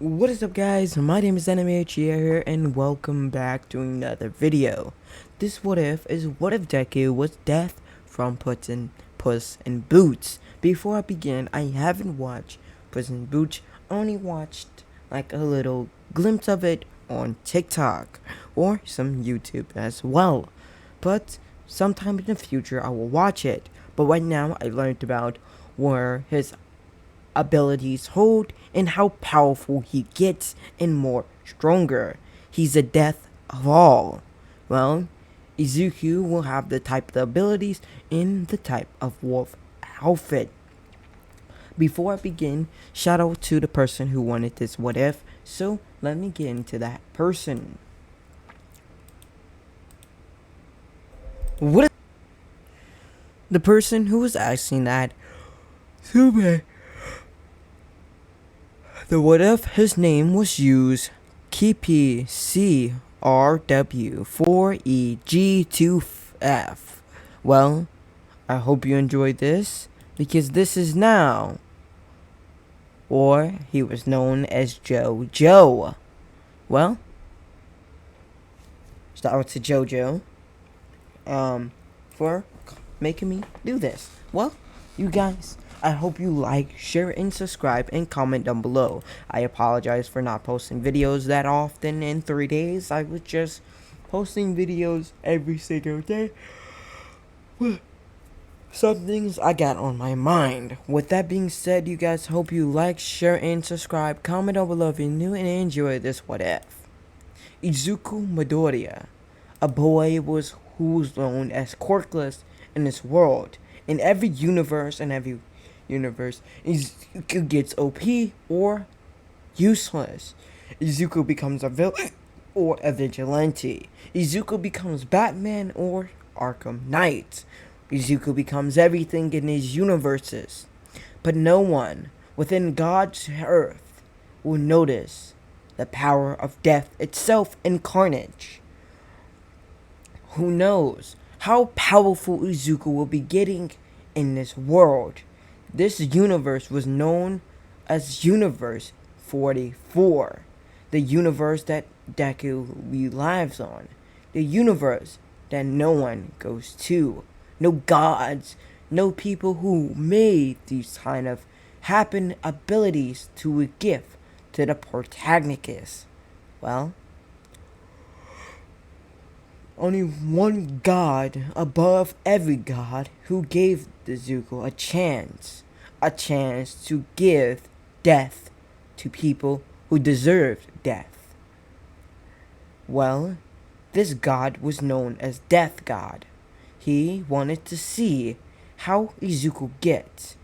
What is up, guys? My name is Anime here and welcome back to another video. This what if is what if Deku was death from Puss in Boots. Before I begin, I haven't watched Puss in Boots, only watched like a little glimpse of it on TikTok or some YouTube as well. But sometime in the future I will watch it. But right now I learned about where his abilities hold and how powerful he gets and more stronger. He's the death of all. Well, Izuku will have the type of abilities in the type of wolf outfit. Before I begin, shout out to the person who wanted this what if, so let me get into that person. What the person who was asking that super the what if his name was used Kipi CRW 4EG2F. Well, I hope you enjoyed this because this is now, or he was known as JoJo. Well, shout out to JoJo for making me do this. Well, you guys, I hope you like, share, and subscribe, and comment down below. I apologize for not posting videos that often in 3 days. I was just posting videos every single day. Some things I got on my mind. With that being said, you guys, hope you like, share, and subscribe. Comment down below if you're new and enjoy this what if. Izuku Midoriya, a boy who's known as quirkless in this world. In every universe, Izuku gets OP or useless. Izuku becomes a villain or a vigilante. Izuku becomes Batman or Arkham Knight. Izuku becomes everything in these universes. But no one within God's earth will notice the power of death itself in carnage. Who knows how powerful Izuku will be getting in this world. This universe was known as Universe 44, the universe that Deku lives on, the universe that no one goes to, no gods, no people who made these kind of happen abilities to give to the protagonist. Well, only one god above every god who gave Izuku a chance to give death to people who deserved death. Well, this god was known as Death God. He wanted to see how Izuku gets,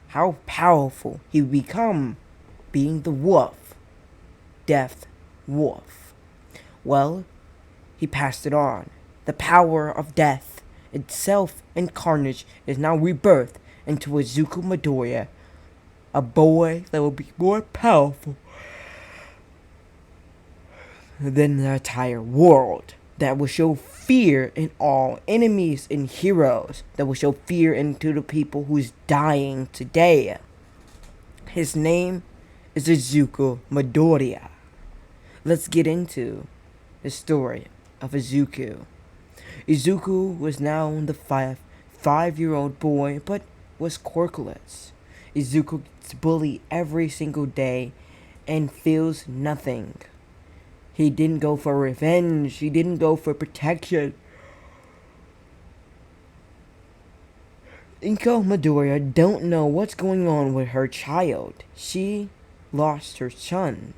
how powerful he become, being the wolf, Death Wolf. Well, he passed it on. The power of death itself and carnage is now rebirthed into Izuku Midoriya, a boy that will be more powerful than the entire world, that will show fear in all enemies and heroes, that will show fear into the people who's dying today. His name is Izuku Midoriya. Let's get into the story of Izuku. Izuku was now the five-year-old boy, but was quirkless. Izuku gets bullied every single day and feels nothing. He didn't go for revenge. He didn't go for protection. Inko Midoriya don't know what's going on with her child. She lost her son.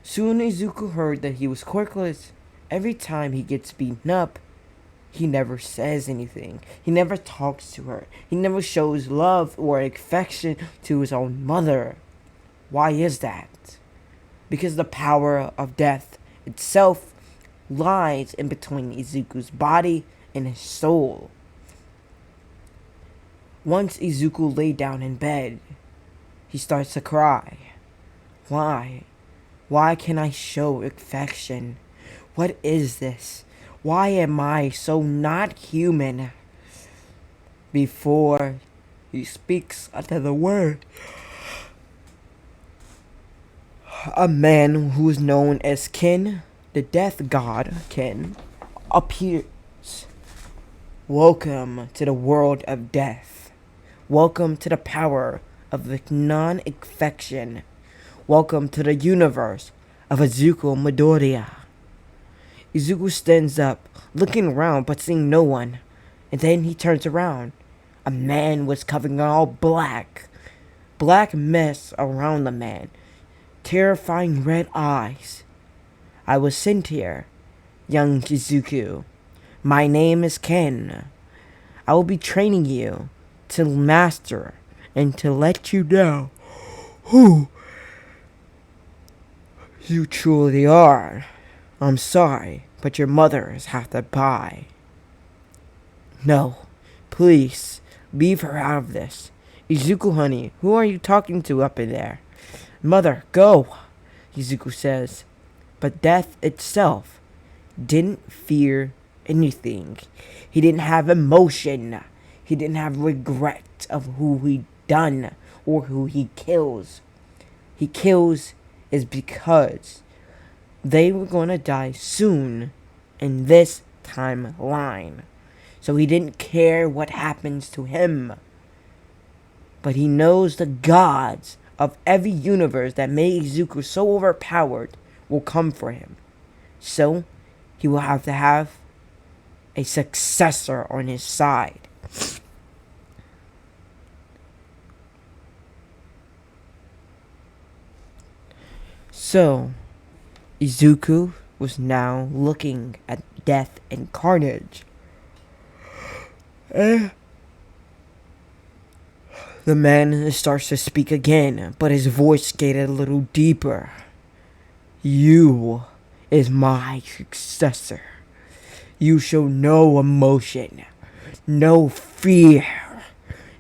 Soon Izuku heard that he was quirkless. Every time he gets beaten up, he never says anything. He never talks to her. He never shows love or affection to his own mother. Why is that? Because the power of death itself lies in between Izuku's body and his soul. Once Izuku lay down in bed, he starts to cry. Why? Why can't I show affection? What is this? Why am I so not human? Before he speaks another word, A man who is known as Kin, the death god Kin, appears. Welcome to the world of death. Welcome to the power of the non-infection. Welcome to the universe of Izuku Midoriya. Izuku stands up, looking around but seeing no one, and then he turns around. A man was covered in all black. Black mist around the man. Terrifying red eyes. I was sent here, young Izuku. My name is Ken. I will be training you to master and to let you know who you truly are. I'm sorry, but your mothers have to die. No, please, leave her out of this. Izuku, honey, who are you talking to up in there? Mother, go, Izuku says. But death itself didn't fear anything. He didn't have emotion. He didn't have regret of who he done or who he kills. He kills is because they were going to die soon in this timeline. So he didn't care what happens to him. But he knows the gods of every universe that made Izuku so overpowered will come for him. So he will have to have a successor on his side. So Izuku was now looking at death and carnage. The man starts to speak again, but his voice gets a little deeper. You is my successor. You show no emotion, no fear,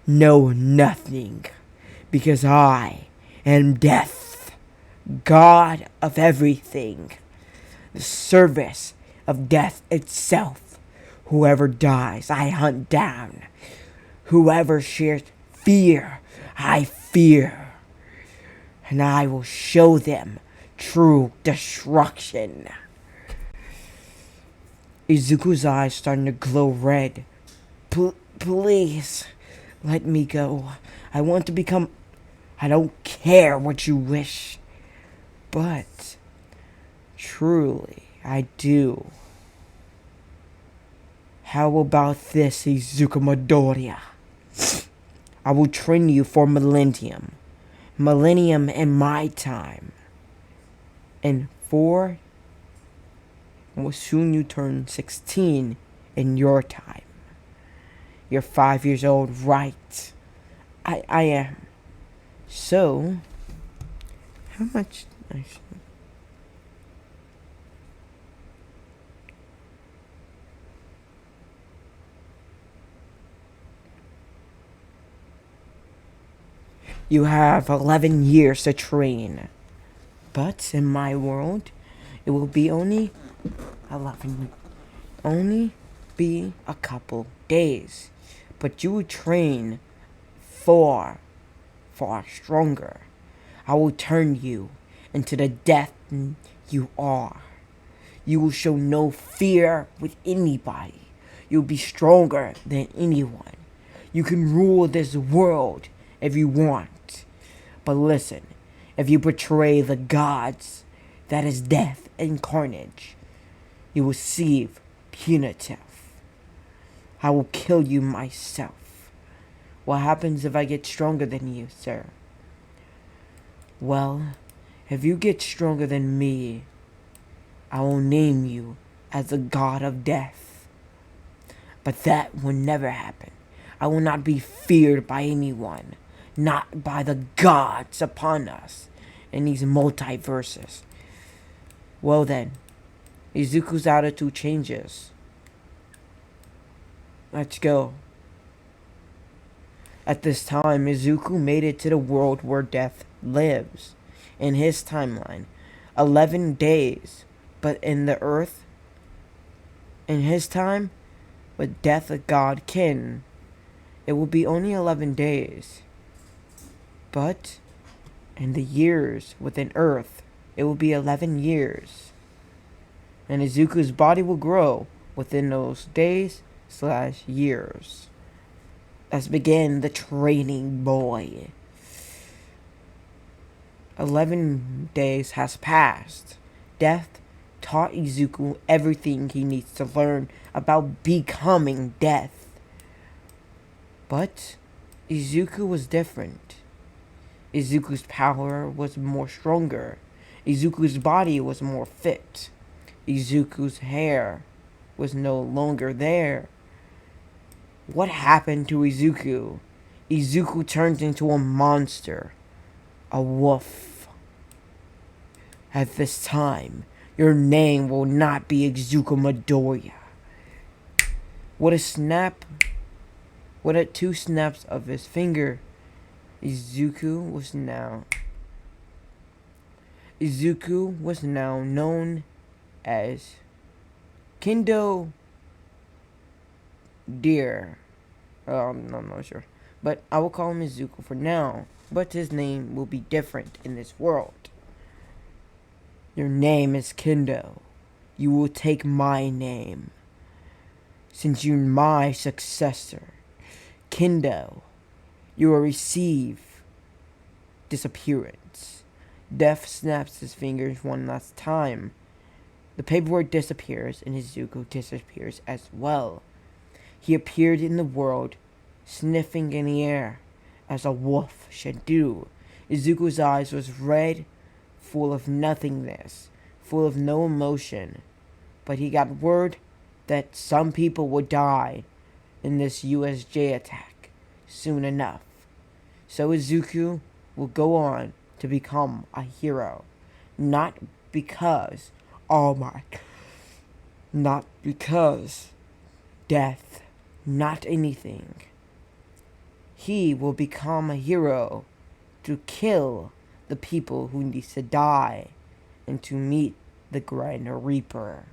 no nothing, because I am death, god of everything, the service of death itself. Whoever dies, I hunt down. Whoever shares fear, I fear. And I will show them true destruction. Izuku's eyes starting to glow red. Please, let me go. I want to become... I don't care what you wish. But, truly, I do. How about this, Izuku Midoriya? I will train you for millennium. Millennium in my time. And well, soon you turn 16 in your time. You're 5 years old, right? I am. So, how much... You have 11 years to train. But in my world, it will be only 11. Only be a couple days. But you will train far, far stronger. I will turn you into the death you are. You will show no fear with anybody. You'll be stronger than anyone. You can rule this world if you want. But listen, if you betray the gods, that is death and carnage, you will receive punitive. I will kill you myself. What happens if I get stronger than you, sir? Well, if you get stronger than me, I will name you as the god of death. But that will never happen. I will not be feared by anyone. Not by the gods upon us in these multiverses. Well then, Izuku's attitude changes. Let's go. At this time, Izuku made it to the world where death lives. In his timeline, 11 days. But in the earth, in his time, with death of God kin, it will be only 11 days. But in the years within Earth, It will be 11 years. And Izuku's body will grow within those days/years. Let's begin the training, boy. 11 days has passed. Death taught Izuku everything he needs to learn about becoming Death. But Izuku was different. Izuku's power was more stronger. Izuku's body was more fit. Izuku's hair was no longer there. What happened to Izuku? Izuku turned into a monster. A wolf. At this time, your name will not be Izuku Midoriya. With two snaps of his finger, Izuku was now known as Kendo Deer. I'm not sure. But I will call him Izuku for now. But his name will be different in this world. Your name is Kendo. You will take my name. Since you're my successor, Kendo, you will receive disappearance. Death snaps his fingers one last time. The paperwork disappears and Izuku disappears as well. He appeared in the world, sniffing in the air, as a wolf should do. Izuku's eyes was red, full of nothingness, full of no emotion. But he got word that some people would die in this USJ attack soon enough. So Izuku will go on to become a hero. Not because death, not anything. He will become a hero to kill the people who need to die and to meet the Grand Reaper,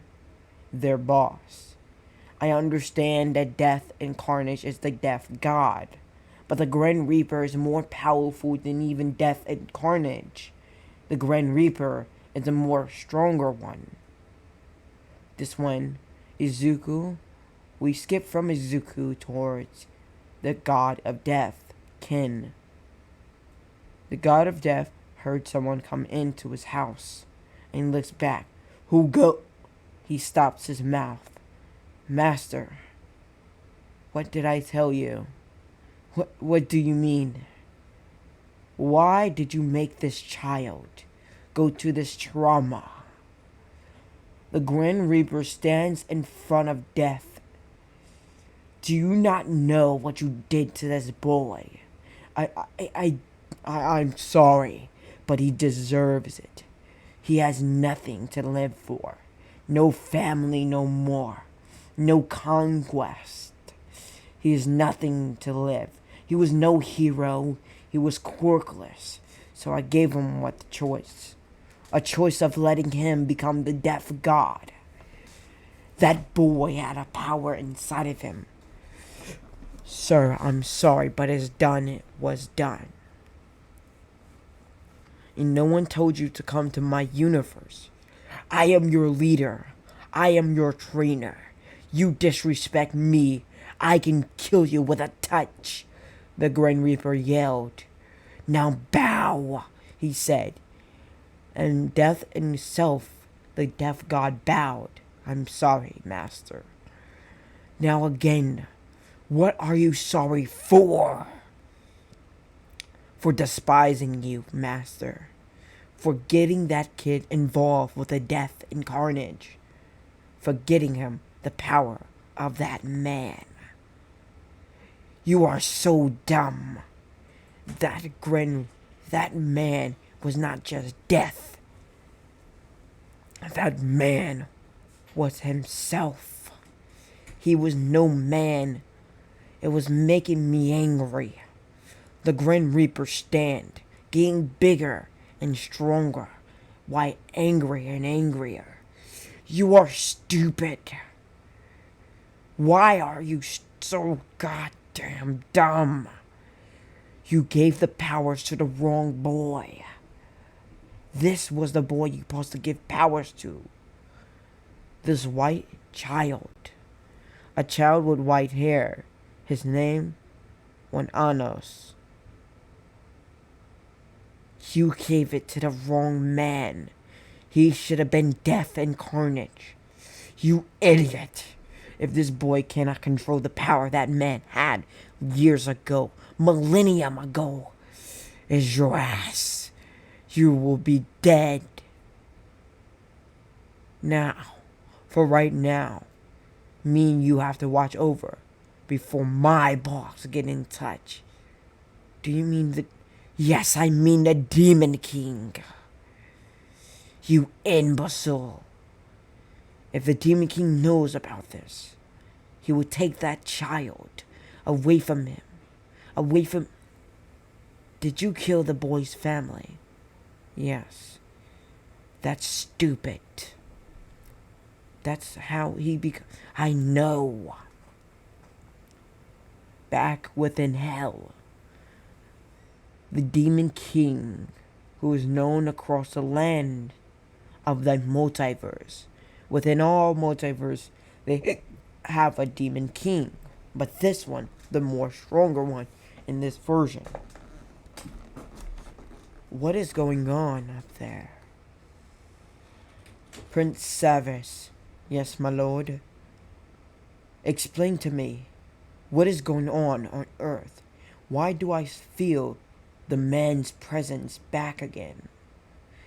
their boss. I understand that Death and Carnage is the Death God, but the Grand Reaper is more powerful than even Death and Carnage. The Grand Reaper is a more stronger one. This one, Izuku, we skip from Izuku towards the God of Death, Ken. The God of Death heard someone come into his house and looks back. Who go? He stops his mouth. Master, what did I tell you? What do you mean? Why did you make this child go to this trauma? The Grand Reaper stands in front of Death. Do you not know what you did to this boy? I'm sorry, but he deserves it. He has nothing to live for. No family no more. No conquest. He has nothing to live. He was no hero. He was quirkless. So I gave him what the choice. A choice of letting him become the Death God. That boy had a power inside of him. Sir, I'm sorry, but it's done. It was done. And no one told you to come to my universe. I am your leader. I am your trainer. You disrespect me, I can kill you with a touch. The Grand Reaper yelled. Now bow, he said. And Death himself, the Death God, bowed. I'm sorry, Master. Now again, what are you sorry for? For despising you, Master. For getting that kid involved with the Death and Carnage. For getting him the power of that man. You are so dumb. That man was not just Death. That man was himself. He was no man. It was making me angry. The Grand Reaper stand, getting bigger and stronger, why angrier and angrier. You are stupid. Why are you so goddamn dumb? You gave the powers to the wrong boy. This was the boy you're supposed to give powers to. This white child. A child with white hair. His name was Anos. You gave it to the wrong man. He should have been death and carnage. You idiot. If this boy cannot control the power that man had years ago, millennium ago, is your ass. You will be dead. Now, for right now, me and you have to watch over before my boss get in touch. Do you mean the... Yes, I mean the Demon King. You imbecile. If the Demon King knows about this, he will take that child away from him. Away from... Did you kill the boy's family? Yes. That's stupid. That's how he I know. Back within hell, the Demon King, who is known across the land of the multiverse. Within all multiverse, they have a Demon King. But this one, the more stronger one in this version. What is going on up there? Prince Savas. Yes, my lord. Explain to me, what is going on Earth? Why do I feel the man's presence back again?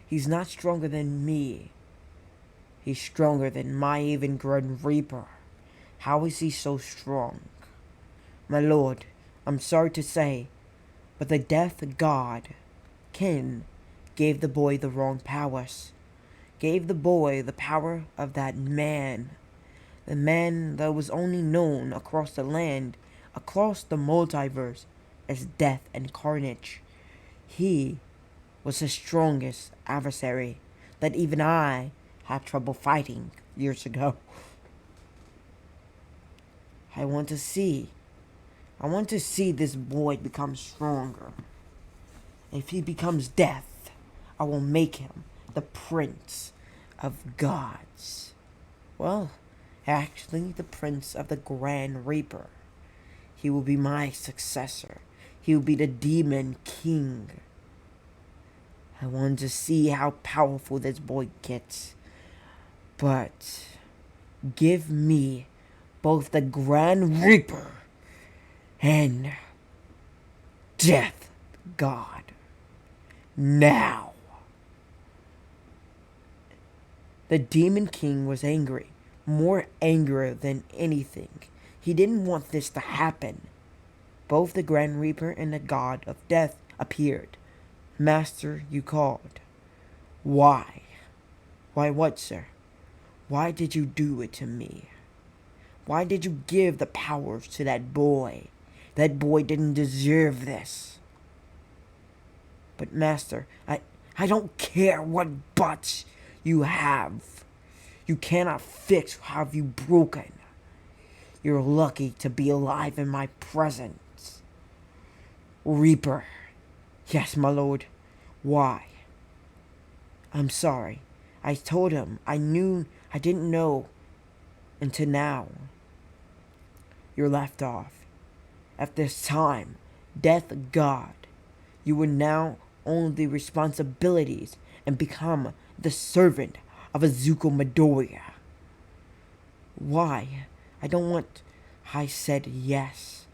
He's not stronger than me. He's stronger than my even Grim Reaper. How is he so strong? My lord, I'm sorry to say, but the death god, Kin, gave the boy the wrong powers. Gave the boy the power of that man. The man that was only known across the land, across the multiverse, as death and carnage. He was the strongest adversary that even I had trouble fighting years ago. I want to see this boy become stronger. If he becomes death, I will make him the prince of gods. Well, actually the prince of the Grand Reaper. He will be my successor. He will be the Demon King. I want to see how powerful this boy gets. But give me both the Grand Reaper and Death God now. The Demon King was angry, more angry than anything. He didn't want this to happen. Both the Grand Reaper and the God of Death appeared. Master, you called. Why? Why what, sir? Why did you do it to me? Why did you give the powers to that boy? That boy didn't deserve this. But Master, I don't care what buts you have. You cannot fix how you've broken. You're lucky to be alive in my presence. Reaper. Yes, my lord. Why? I'm sorry. I told him. I didn't know until now. You're left off. At this time, Death God, you will now own the responsibilities and become the servant of Izuku Midoriya. Why? I don't want... I said yes.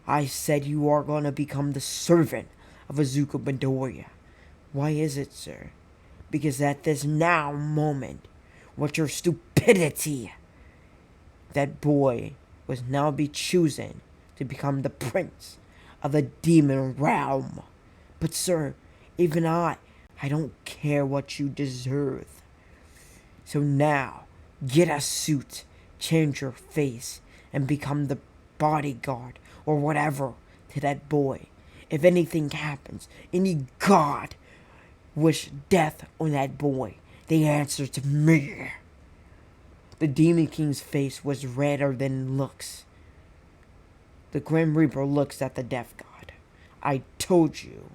I said you are going to become the servant of Izuku Midoriya. Why is it, sir? Because at this now moment, with your stupidity, that boy was now be chosen to become the prince of the demon realm. But sir, even I don't care what you deserve. So now, get a suit, change your face, and become the bodyguard or whatever to that boy. If anything happens, any god wish death on that boy, the answer to me. The Demon King's face was redder than looks. The Grim Reaper looks at the Death God. I told you,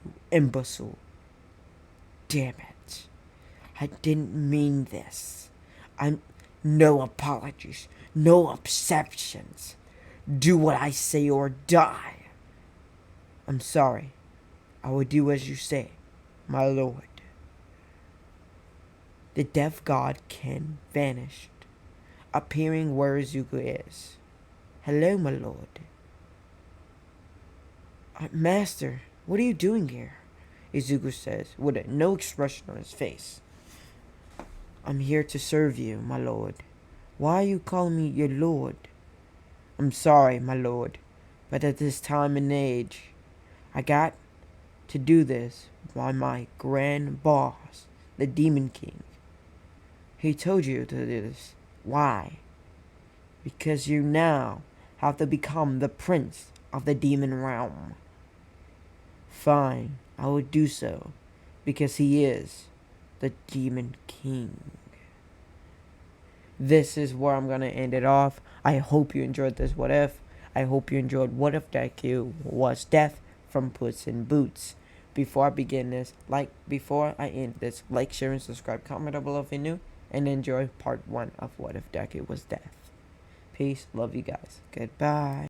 you imbecile. damn it. I didn't mean this. I'm no apologies, no exceptions. Do what I say or die. I'm sorry. I will do as you say, my lord. The deaf god Ken vanished, appearing where Izuku is. Hello, my lord. Master, what are you doing here? Izuku says, with no expression on his face. I'm here to serve you, my lord. Why are you calling me your lord? I'm sorry, my lord, but at this time and age, I got to do this by my grand boss, the Demon King. He told you to do this. Why? Because you now have to become the prince of the demon realm. Fine, I will do so, because he is the Demon King. This is where I'm gonna end it off. I hope you enjoyed this What If. I hope you enjoyed What If Deku was deaf from Puss in Boots. Before I begin this, before I end this, like, share, and subscribe. Comment down below if you're new, and enjoy part 1 of What If Deku was deaf. Peace, love you guys. Goodbye.